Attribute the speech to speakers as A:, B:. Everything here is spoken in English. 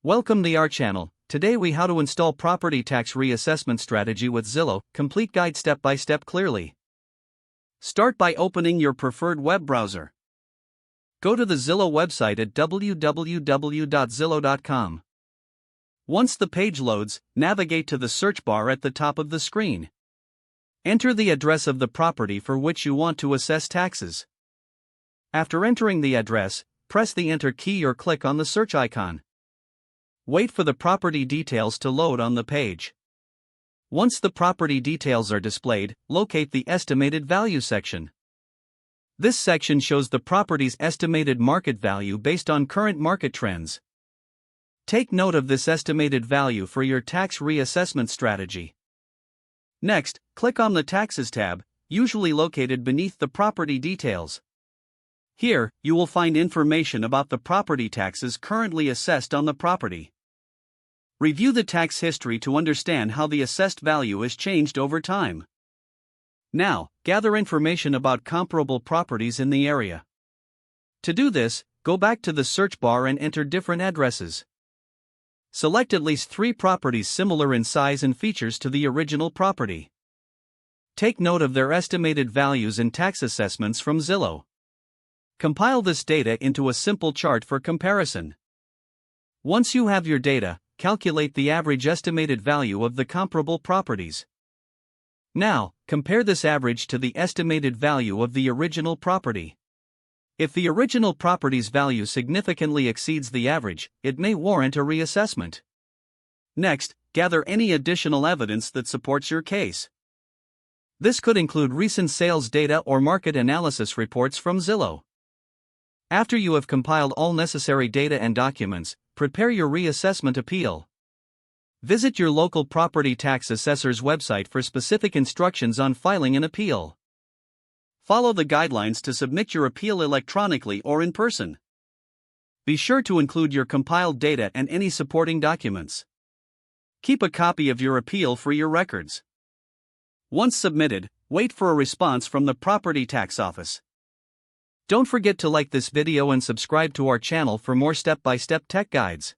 A: Welcome to our channel. Today we how to install property tax reassessment strategy with Zillow, complete guide step by step clearly. Start by opening your preferred web browser. Go to the Zillow website at www.zillow.com. Once the page loads, navigate to the search bar at the top of the screen. Enter the address of the property for which you want to assess taxes. After entering the address, press the Enter key or click on the search icon. Wait for the property details to load on the page. Once the property details are displayed, locate the Estimated Value section. This section shows the property's estimated market value based on current market trends. Take note of this estimated value for your tax reassessment strategy. Next, click on the Taxes tab, usually located beneath the property details. Here, you will find information about the property taxes currently assessed on the property. Review the tax history to understand how the assessed value has changed over time. Now, gather information about comparable properties in the area. To do this, go back to the search bar and enter different addresses. Select at least 3 properties similar in size and features to the original property. Take note of their estimated values and tax assessments from Zillow. Compile this data into a simple chart for comparison. Once you have your data, calculate the average estimated value of the comparable properties. Now, compare this average to the estimated value of the original property. If the original property's value significantly exceeds the average, it may warrant a reassessment. Next, gather any additional evidence that supports your case. This could include recent sales data or market analysis reports from Zillow. After you have compiled all necessary data and documents, prepare your reassessment appeal. Visit your local property tax assessor's website for specific instructions on filing an appeal. Follow the guidelines to submit your appeal electronically or in person. Be sure to include your compiled data and any supporting documents. Keep a copy of your appeal for your records. Once submitted, wait for a response from the property tax office. Don't forget to like this video and subscribe to our channel for more step-by-step tech guides.